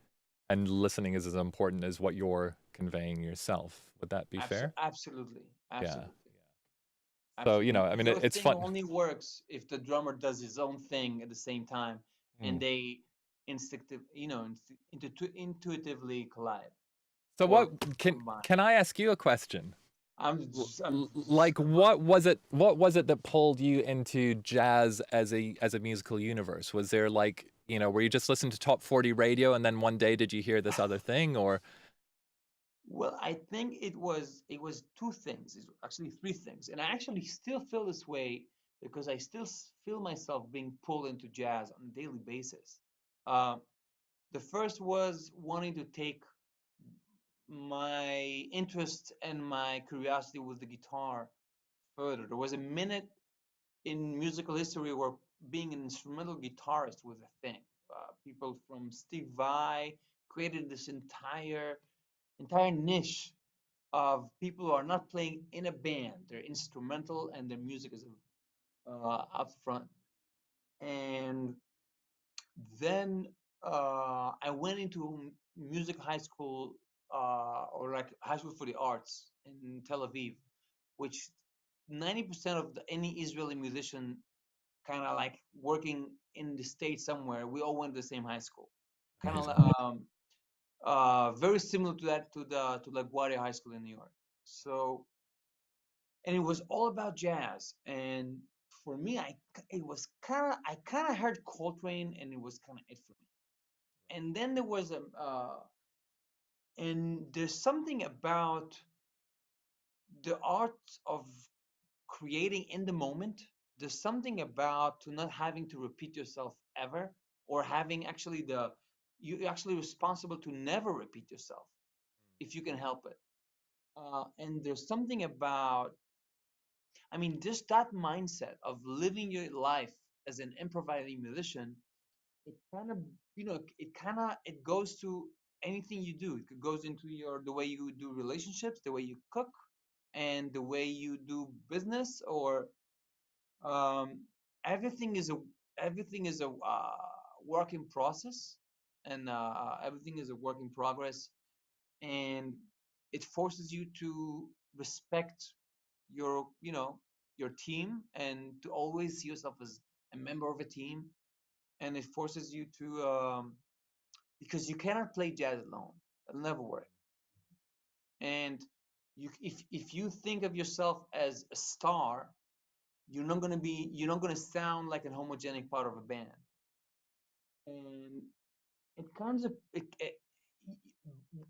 and listening is as important as what you're conveying yourself. Would that be fair? Absolutely. Yeah. So, I mean, it's fun. It only works if the drummer does his own thing at the same time, and they intuitively collide. So what can I ask you a question? Like, what was it that pulled you into jazz as a musical universe? Was there like, were you just listening to top 40 radio and then one day did you hear this other thing, or? Well, I think it was two things. It's actually three things, and I actually still feel this way because I still feel myself being pulled into jazz on a daily basis. The first was wanting to take my interest and my curiosity with the guitar further. There was a minute in musical history where being an instrumental guitarist was a thing. People from Steve Vai created this entire niche of people who are not playing in a band. They're instrumental and their music is up front. And then I went into music high school, or like high school for the arts in Tel Aviv, which 90% of any Israeli musician kind of like working in the States somewhere, we all went to the same high school. Kind of very similar to that, to LaGuardia High School in New York. So and it was all about jazz. And for me, I kind of heard Coltrane, and it was kind of it for me. And then there was and there's something about the art of creating in the moment. There's something about to not having to repeat yourself ever, or having actually you're actually responsible to never repeat yourself if you can help it. And there's something about, I mean, just that mindset of living your life as an improvising musician. It kind of, it goes to anything you do. It goes into the way you do relationships, the way you cook, and the way you do business, or um, everything is a work in process, and everything is a work in progress, and it forces you to respect your team, and to always see yourself as a member of a team, and it forces you to because you cannot play jazz alone. It'll never work. And if you think of yourself as a star, you're not gonna sound like a homogenic part of a band. And it comes up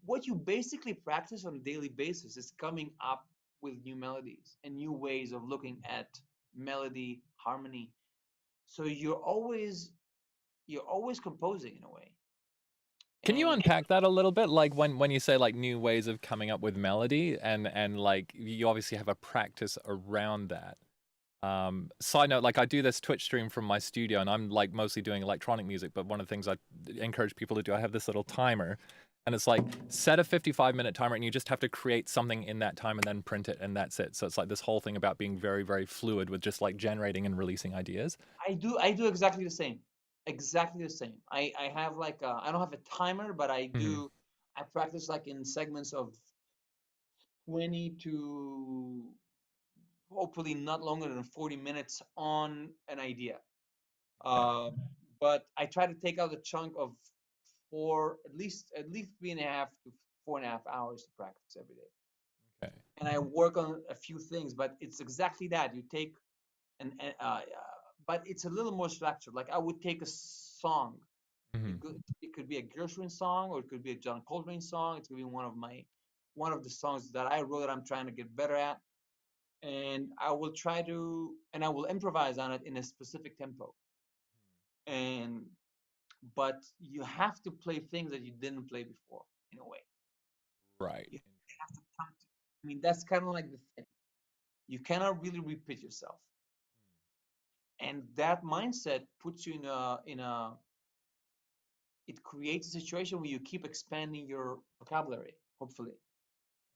what you basically practice on a daily basis is coming up with new melodies and new ways of looking at melody, harmony. So you're always composing in a way. Can you And unpack that a little bit? Like when you say like new ways of coming up with melody, and like you obviously have a practice around that. Side note, like I do this Twitch stream from my studio, and I'm like mostly doing electronic music, but one of the things I encourage people to do, I have this little timer, and it's like set a 55-minute timer, and you just have to create something in that time and then print it, and that's it. So it's like this whole thing about being very, very fluid with just like generating and releasing ideas. I do exactly the same. Exactly the same. I have like I don't have a timer, but Hmm. I practice like in segments of 20 to hopefully not longer than 40 minutes on an idea. Okay. Uh, but I try to take out a chunk of at least 3.5 to 4.5 hours to practice every day. Okay. And I work on a few things, but it's exactly that. You take but it's a little more structured. Like I would take a song. Hmm. It could be a Gershwin song, or it could be a John Coltrane song. It's gonna be one of the songs that I wrote that I'm trying to get better at, and I will improvise on it in a specific tempo. And but you have to play things that you didn't play before in a way. Right. You have to come to. I mean, that's kind of like the thing. You cannot really repeat yourself, and that mindset puts you in a it creates a situation where you keep expanding your vocabulary, hopefully.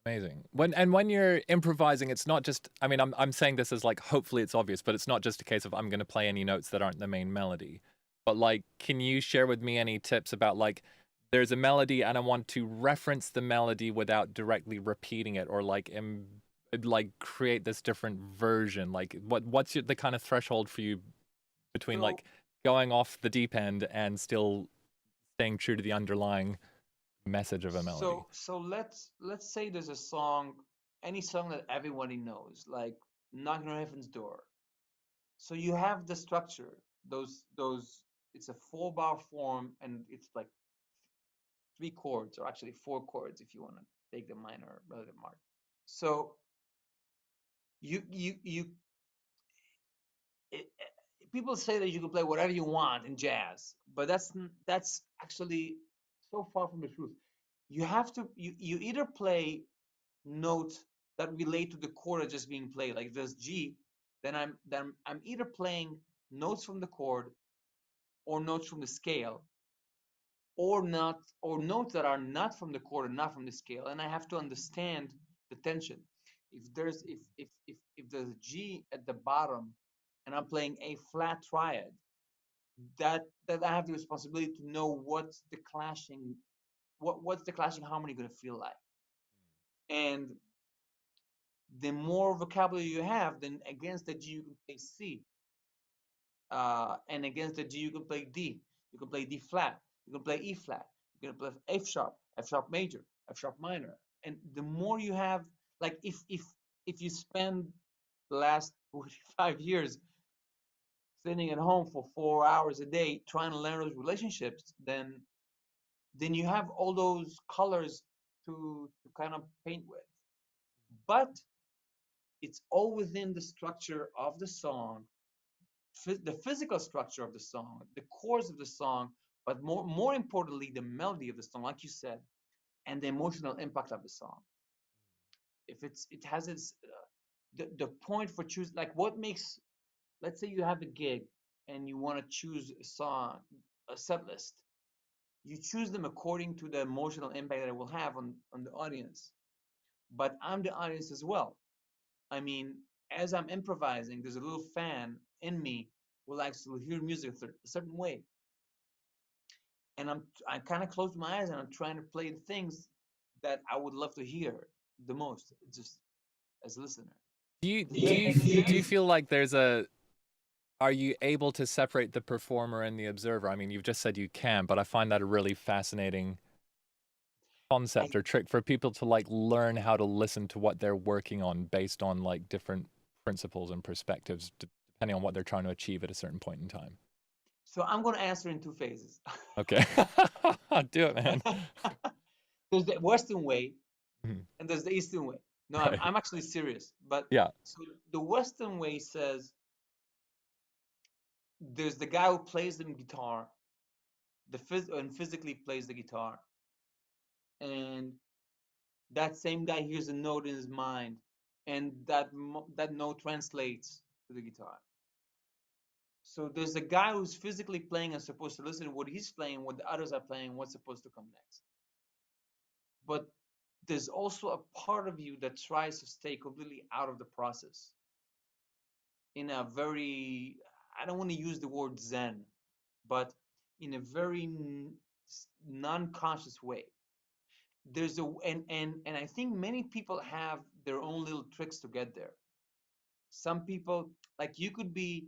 Amazing. When you're improvising, it's not just. I mean, I'm saying this as like hopefully it's obvious, but it's not just a case of I'm going to play any notes that aren't the main melody. But like, can you share with me any tips about like there's a melody and I want to reference the melody without directly repeating it, or like like create this different version? Like, what's the kind of threshold for you between So like going off the deep end and still staying true to the underlying message of a melody? let's say there's a song, any song that everybody knows, like Knocking on Heaven's Door. So you have the structure, those it's a 4-bar form, and it's like 3 chords, or actually 4 chords if you want to take the minor relative mark. So you it, people say that you can play whatever you want in jazz, but that's actually so far from the truth. You either play notes that relate to the chord that's just being played. Like if there's G, then I'm either playing notes from the chord, or notes from the scale, or notes that are not from the chord and not from the scale, and I have to understand the tension. If there's a G at the bottom, and I'm playing a flat triad, that I have the responsibility to know what's the clashing harmony going to feel like. And the more vocabulary you have, then against the G you can play C, and against the G you can play D. You can play D flat. You can play E flat. You can play F sharp major, F sharp minor. And the more you have, like if you spend the last 45 years sitting at home for 4 hours a day trying to learn those relationships, then you have all those colors to kind of paint with. But it's all within the structure of the song, the physical structure of the song, the chords of the song, but more importantly, the melody of the song, like you said, and the emotional impact of the song. If it has its the point for choose, like what makes, let's say you have a gig and you want to choose a song, a set list, you choose them according to the emotional impact that it will have on the audience. But I'm the audience as well. I mean, as I'm improvising, there's a little fan in me who likes to hear music a certain way, and I kind of close my eyes and I'm trying to play the things that I would love to hear the most, just as a listener. Do you feel like there's a are you able to separate the performer and the observer? I mean, you've just said you can, but I find that a really fascinating I, concept or trick for people to like learn how to listen to what they're working on based on like different principles and perspectives depending on what they're trying to achieve at a certain point in time. so I'm going to answer in two phases. Okay. Do it, man. There's the Western way Mhm. and there's the Eastern way. No, Right. I'm actually serious. But Yeah. so the Western way says there's the guy who plays the guitar, and physically plays the guitar, and that same guy hears a note in his mind, and that note translates to the guitar. So there's a guy who's physically playing and supposed to listen to what he's playing, what the others are playing, what's supposed to come next. But there's also a part of you that tries to stay completely out of the process in a very, I don't want to use the word zen, but in a very non-conscious way. There's a and I think many people have their own little tricks to get there. Some people, like you could be,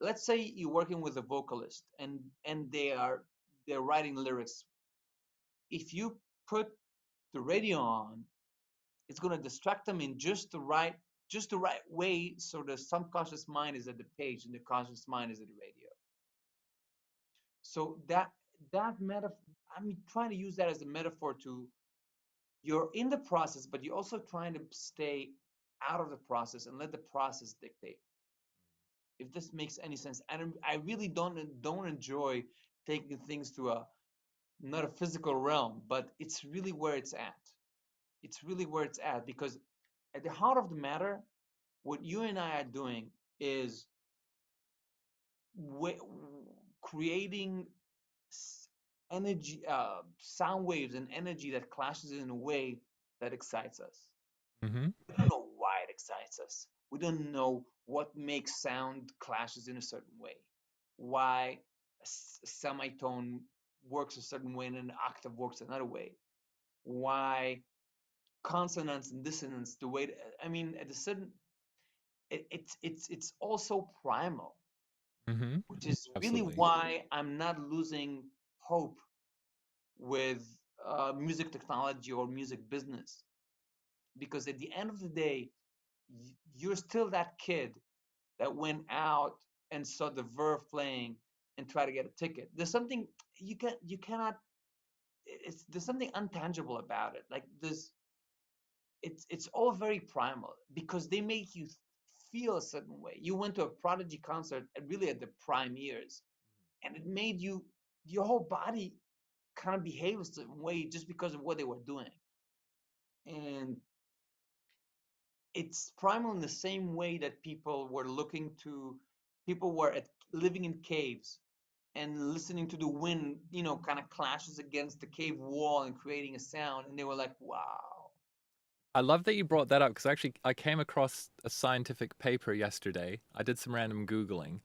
let's say you're working with a vocalist and they're writing lyrics. If you put the radio on, it's going to distract them in just the right way, so the subconscious mind is at the page and the conscious mind is at the radio. So that metaphor, I'm trying to use that as a metaphor to, you're in the process, but you're also trying to stay out of the process and let the process dictate. If this makes any sense, and I really don't enjoy taking things to a not a physical realm, but it's really where it's at. It's really where it's at because at the heart of the matter, what you and I are doing is creating energy, sound waves and energy that clashes in a way that excites us. Mm-hmm. We don't know why it excites us. We don't know what makes sound clashes in a certain way. Why a semitone works a certain way and an octave works another way. Why consonants and dissonance the way I mean at a certain it's also primal, Mm-hmm. which is really Absolutely. why I'm not losing hope with music technology or music business, because at the end of the day, you're still that kid that went out and saw the Verve playing and try to get a ticket. There's something you cannot. There's something untangible about it. Like there's it's all very primal because they make you feel a certain way. You went to a Prodigy concert really at the prime years, and it made your whole body kind of behave a certain way just because of what they were doing. And it's primal in the same way that people were living in caves and listening to the wind, kind of clashes against the cave wall and creating a sound, and they were like, wow. I love that you brought that up because actually I came across a scientific paper yesterday. I did some random Googling,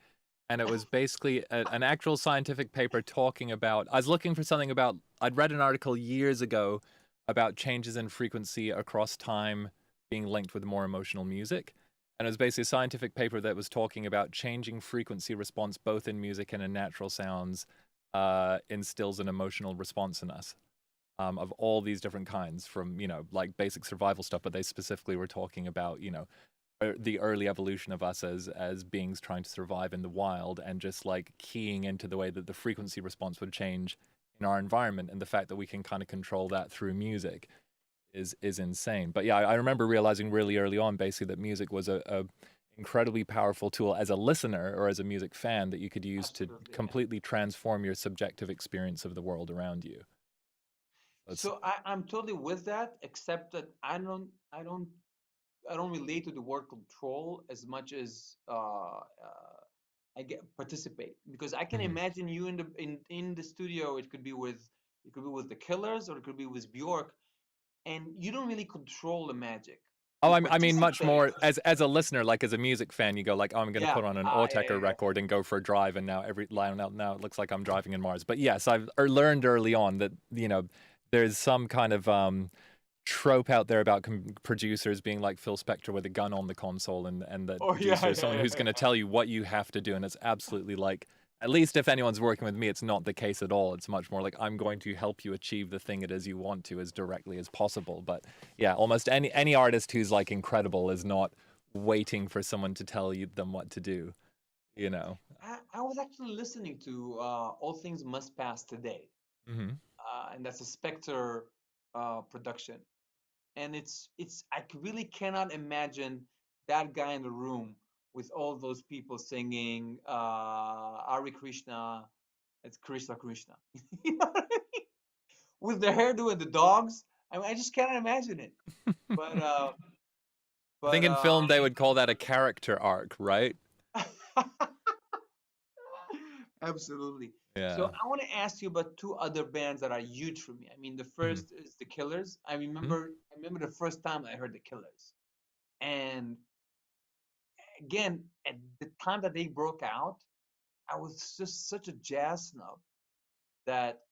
and it was basically an actual scientific paper talking about. I was looking for something about. I'd read an article years ago about changes in frequency across time being linked with more emotional music. And it was basically a scientific paper that was talking about changing frequency response both in music and in natural sounds instills an emotional response in us of all these different kinds from, like basic survival stuff, but they specifically were talking about, the early evolution of us as beings trying to survive in the wild, and just like keying into the way that the frequency response would change in our environment, and the fact that we can kind of control that through music is insane. But yeah, I remember realizing really early on basically that music was a incredibly powerful tool as a listener or as a music fan that you could use to completely transform your subjective experience of the world around you. So I'm totally with that, except that I don't relate to the word control as much as I get participate, because I can Mhm. imagine you in the studio. It could be with the Killers, or it could be with Björk, and you don't really control the magic. Oh, You I mean much participate. more as a listener, like as a music fan, you go like, oh, I'm going to Yeah. put on an Ah, yeah, Autechre yeah, record and go for a drive, and now every line out now it looks like I'm driving in Mars. But yes, I've learned early on that there's some kind of trope out there about producers being like Phil Spector with a gun on the console, and that Oh, producer yeah, is someone yeah, who's going to tell you what you have to do, and it's absolutely like, at least if anyone's working with me, it's not the case at all. It's much more like, I'm going to help you achieve the thing it is you want to as directly as possible. But yeah, almost any artist who's like incredible is not waiting for someone to tell them what to do, you know. I was actually listening to All Things Must Pass today, Hmm. and that's a Spectre production. And really cannot imagine that guy in the room with all those people singing Hare Krishna. It's Krishna Krishna. You know what I mean? With the hairdo and the dogs. I mean, I just cannot imagine it. But I think in film they uh, would call that a character arc, right? absolutely. So Yeah. I want to ask you about two other bands that are huge for me. I mean, the Mhm. first is the Killers. I Mhm. remember the first time I heard the Killers, and again, at the time that they broke out, I was just such a jazz snob that,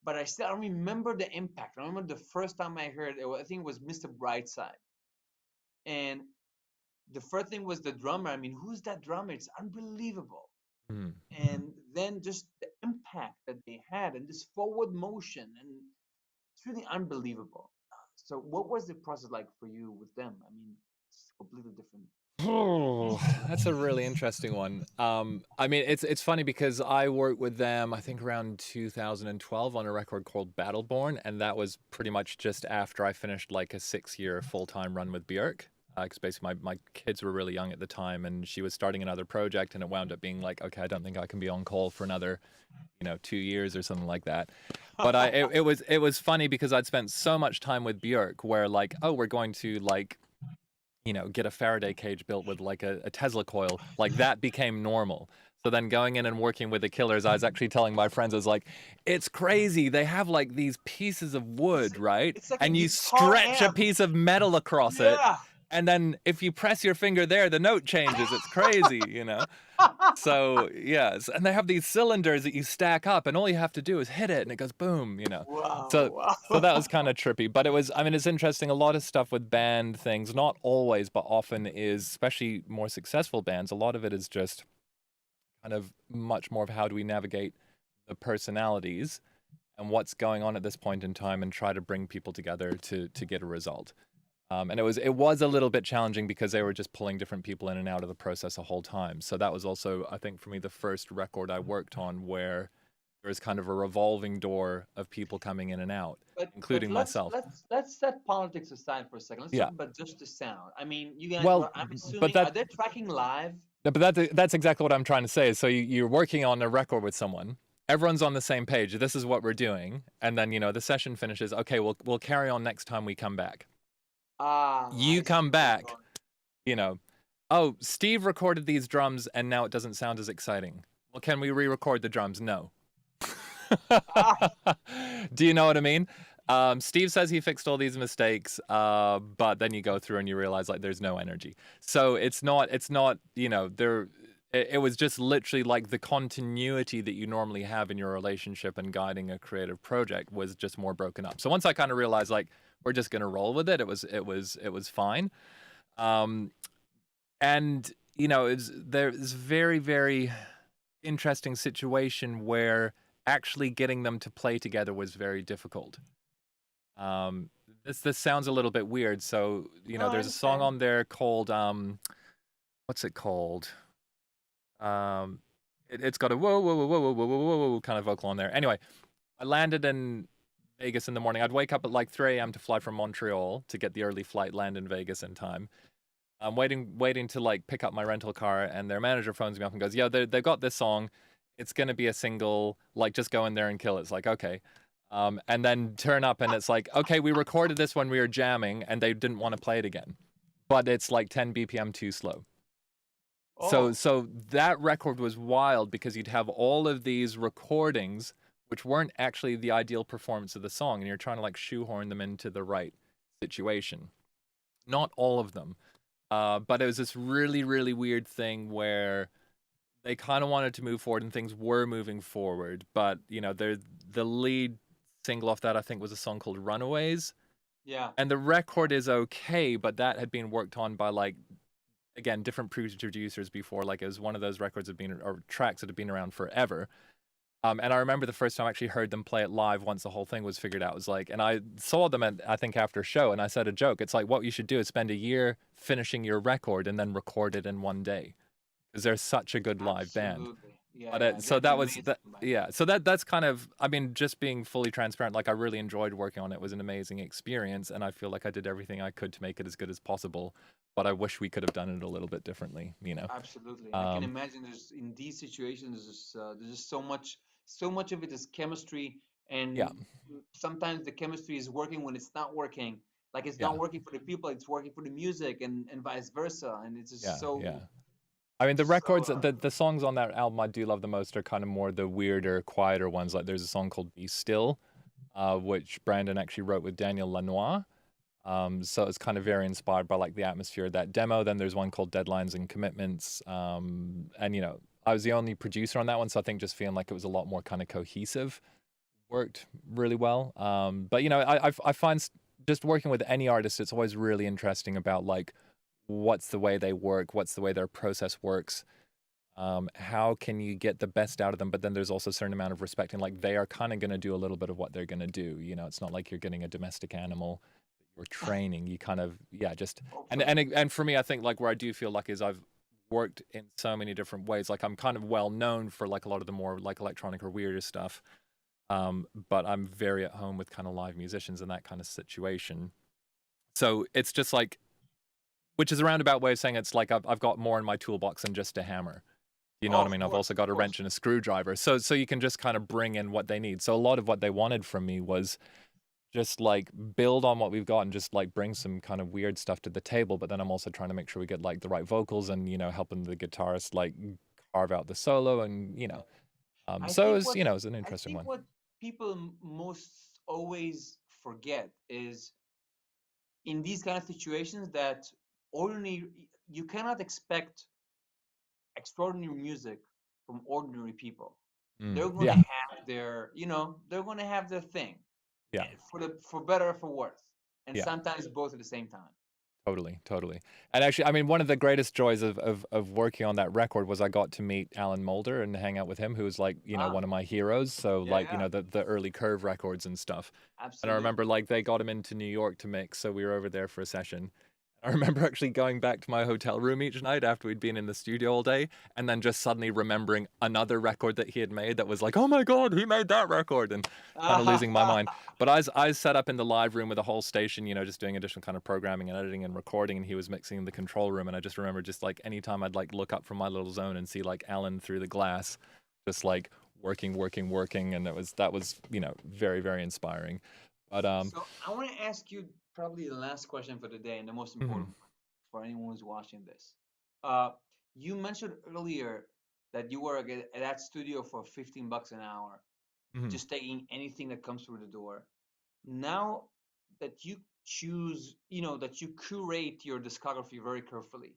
but I remember the impact. I remember the first time I heard it, I think it was Mr. Brightside. And the first thing was the drummer. I mean, who's that drummer? It's unbelievable. Mhm. And then just the impact that they had and this forward motion, and it's really unbelievable. So what was the process like for you with them? I mean, it's completely different. Oh, that's a really interesting one. I mean, it's funny because I worked with them, I think around 2012 on a record called Battleborn, and that was pretty much just after I finished like a 6-year full-time run with Björk. Because basically my kids were really young at the time, and she was starting another project, and it wound up being like, okay, I don't think I can be on call for another, 2 years or something like that. But it was funny because I'd spent so much time with Björk, where like, oh, we're going to like get a Faraday cage built with like a Tesla coil, like that became normal. So then going in and working with the Killers, I was actually telling my friends, I was like, it's crazy. They have like these pieces of it's wood, right? it's like a And you guitar stretch a amp. piece of metal across it. Yeah. And then if you press your finger there, the note changes. It's crazy. So, yes. And they have these cylinders that you stack up, and all you have to do is hit it, and it goes boom. So Wow, so that was wow. kind of trippy, but I mean, it's interesting. A lot of stuff with band things, not always, but often is, especially more successful bands, a lot of it is just kind of much more of how do we navigate the personalities and what's going on at this point in time and try to bring people together to get a result. And it was a little bit challenging because they were just pulling different people in and out of the process the whole time. So that was also, I think, for me, the first record I worked on where there was kind of a revolving door of people coming in and out, But including myself. let's set politics aside for a second. Let's talk Yeah. about just the sound. I mean, you guys Well, were, I'm but assuming, are that they tracking live? but that's exactly what I'm trying to say. So you're working on a record with someone. Everyone's on the same page. This is what we're doing, and then the session finishes. Okay, we'll carry on next time we come back. Ah, You I see come where you're back, you know. Oh, Steve recorded these drums, and now it doesn't sound as exciting. Well, can we re-record the drums? No. going. Do you know what I mean? Steve says he fixed all these mistakes, but then you go through and you realize like there's no energy. So it's not there. It was just literally like the continuity that you normally have in your relationship and guiding a creative project was just more broken up. So once I kind of realized like we're just gonna roll with it, it was fine. Um, and there's very, very interesting situation where actually getting them to play together was very difficult. Um, this sounds a little bit weird. So No, I there's a song understand. on there called what's it called? It's got a whoa, whoa, whoa, whoa, whoa, whoa, whoa, whoa kind of vocal on there. Anyway, I landed in Vegas in the morning. I'd wake up at like 3 a.m. to fly from Montreal to get the early flight, land in Vegas in time. I'm waiting to like pick up my rental car, and their manager phones me up and goes, "Yo, they've got this song. It's gonna be a single. Like, just go in there and kill it." It's like, okay. And then turn up, and it's like, okay, we recorded this when we were jamming, and they didn't want to play it again, but it's like 10 BPM too slow. Oh, So that record was wild because you'd have all of these recordings which weren't actually the ideal performance of the song, and you're trying to like shoehorn them into the right situation. Not all of them, but it was this really, really weird thing where they kind of wanted to move forward and things were moving forward, but the lead single off that I think was a song called Runaways, yeah. and the record is okay, but that had been worked on by like again different producers before. Like it was one of those records that been or tracks that had been around forever. And I remember the first time I actually heard them play it live once the whole thing was figured out. It was like, and I saw them at, I think after a show, and I said a joke. It's like, what you should do is spend a year finishing your record and then record it in one day, because they're such a good live band. Absolutely. Yeah, But yeah. so They're that was amazing that. live. Yeah. So that's kind of. I mean, just being fully transparent. Like I really enjoyed working on it. It was an amazing experience, and I feel like I did everything I could to make it as good as possible. But I wish we could have done it a little bit differently. Absolutely. I can Um, imagine there's in these situations there's just so much of it is chemistry, yeah. and sometimes the chemistry is working when it's not working. Like it's Yeah. not working for the people, it's working for the music, and vice versa. And it's just Yeah. Yeah. so I mean, the so records, the songs on that album I do love the most are kind of more the weirder, quieter ones. Like there's a song called "Be Still," which Brandon actually wrote with Daniel Lanois. So it's kind of very inspired by like the atmosphere of that demo. Then there's one called "Deadlines and Commitments," and I was the only producer on that one, so I think just feeling like it was a lot more kind of cohesive worked really well. But I find just working with any artist, it's always really interesting about like what's the way they work, what's the way their process works, how can you get the best out of them, but then there's also a certain amount of respect, and like they are kind of going to do a little bit of what they're going to do. It's not like you're getting a domestic animal that you're training. You kind of just and hopefully. and for me, I think like where I do feel lucky is I've worked in so many different ways. Like I'm kind of well known for like a lot of the more like electronic or weirder stuff, but I'm very at home with kind of live musicians in that kind of situation. So it's just like, which is a roundabout way of saying it's like I've got more in my toolbox than just a hammer. You know Oh, what I mean? I've also got of a course. wrench and a screwdriver. So you can just kind of bring in what they need. So a lot of what they wanted from me was just like build on what we've got and just like bring some kind of weird stuff to the table. But then I'm also trying to make sure we get like the right vocals and helping the guitarist like carve out the solo and. I So think it's what it's an I interesting think one. what people most always forget is in these kind of situations that ordinary you cannot expect extraordinary music from ordinary people. They're going to Yeah, have they're going to have their thing, yeah. for better or for worse, and Yeah. sometimes both at the same time. Totally, totally. And actually, I mean, one of the greatest joys of working on that record was I got to meet Alan Moulder and hang out with him, who was like, Ah, one of my heroes. So yeah, like, yeah, the early Curve records and stuff. And I remember absolutely. like they got him into New York to mix, so we were over there for a session. I remember actually going back to my hotel room each night after we'd been in the studio all day, and then just suddenly remembering another record that he had made that was like, oh my God, he made that record, and kind of losing my mind. But I set up in the live room with a whole station, just doing additional kind of programming and editing and recording, and he was mixing in the control room. And I just remember just like anytime I'd like look up from my little zone and see like Alan through the glass, just like working, working, working, and that was very, very inspiring. But So I want to ask you probably the last question for the day and the most mhm, important one for anyone who's watching this. Uh, you mentioned earlier that you were at that studio for 15 bucks an hour, mhm. just taking anything that comes through the door. Now that you choose, that you curate your discography very carefully,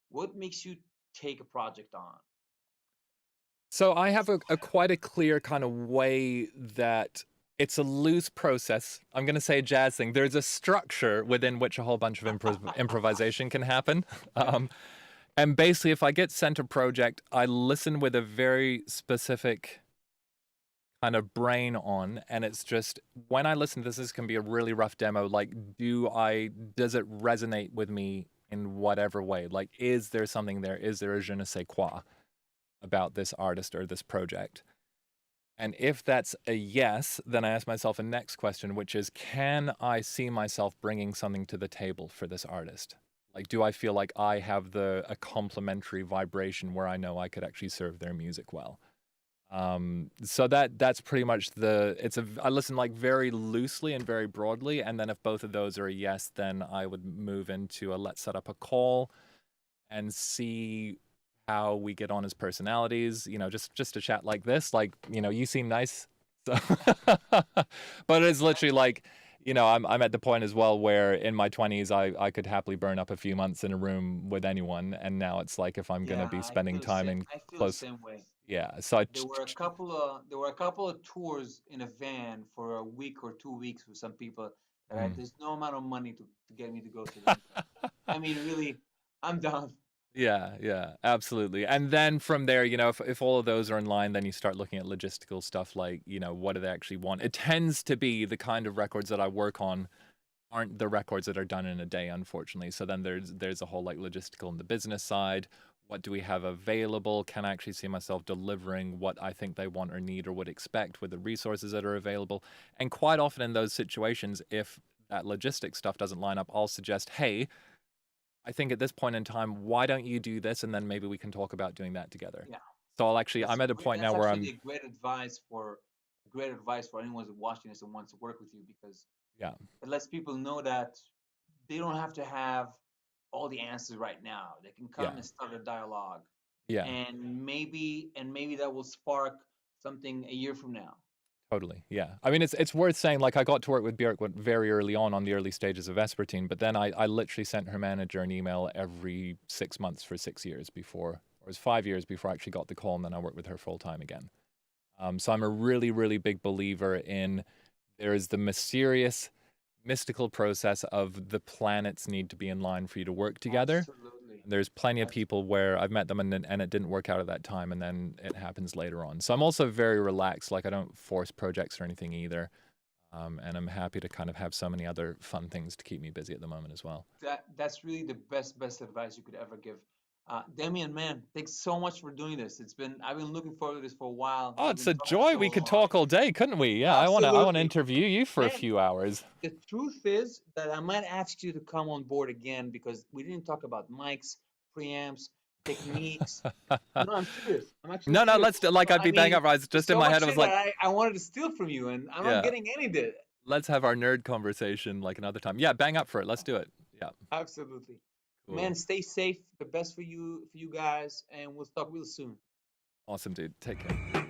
what makes you take a project on? So I have a quite a clear kind of way that it's a loose process. I'm going to say a jazz thing. There's a structure within which a whole bunch of improvisation can happen. Yeah. Um, and basically, if I get sent a project, I listen with a very specific kind of brain on, and it's just when I listen to this can be a really rough demo. Like, does it resonate with me in whatever way. Like, is there something there? Is there a je ne sais quoi about this artist or this project? And if that's a yes, then I ask myself a next question, which is, can I see myself bringing something to the table for this artist? Like, do I feel like I have a complementary vibration where I know I could actually serve their music well? So that's pretty much I listen like very loosely and very broadly. And then if both of those are a yes, then I would move into let's set up a call and see how we get on as personalities, just a chat like this. Like, you seem nice. So but it's literally like, I'm at the point as well where in my 20s I could happily burn up a few months in a room with anyone, and now it's like if I'm gonna Yeah, be spending time in I feel the close, same way. yeah. So There were a couple of tours in a van for a week or 2 weeks with some people that Mm. there's no amount of money to get me to go to them. I mean, really, I'm down. Yeah, absolutely. And then from there, if all of those are in line, then you start looking at logistical stuff like, what do they actually want? It tends to be the kind of records that I work on aren't the records that are done in a day, unfortunately. So then there's a whole like logistical and the business side. What do we have available? Can I actually see myself delivering what I think they want or need or would expect with the resources that are available? And quite often in those situations, if that logistic stuff doesn't line up, I'll suggest, hey, I think at this point in time, why don't you do this? And then maybe we can talk about doing that together. Yeah, So I'm at a point now that's where actually a great advice for anyone who's watching this and wants to work with you, because yeah, it lets people know that they don't have to have all the answers right now. They can come yeah, and start a dialogue, yeah, and maybe that will spark something a year from now. totally. Yeah. I mean, it's worth saying, like, I got to work with Björk very early on the early stages of Vespertine, but then I literally sent her manager an email every 6 months for 6 years before, or it was 5 years before I actually got the call, and then I worked with her full time again. So I'm a really, really big believer in there is the mysterious, mystical process of the planets need to be in line for you to work together. Absolutely. There's plenty of people where I've met them and it didn't work out at that time, and then it happens later on. So I'm also very relaxed. Like, I don't force projects or anything either. And I'm happy to kind of have so many other fun things to keep me busy at the moment as well. That's really the best advice you could ever give. Damian, man, thanks so much for doing this. I've been looking forward to this for a while. Oh, We've it's been a talking joy. so We could long. talk all day, couldn't we? Yeah, I want to Absolutely. interview you for a Man, few hours. the truth is that I might ask you to come on board again, because we didn't talk about mics, preamps, techniques. No, I'm serious. I'm actually No, serious. let's do, like, I'd be bang up. I was just in so my much head. I was shit like, that I wanted to steal from you, and I'm Yeah. not getting any of it. let's have our nerd conversation like another time. Yeah, bang up for it. Let's do it. Yeah. Absolutely. Cool. Man, stay safe. The best for you guys, and we'll talk real soon. Awesome, dude. Take care.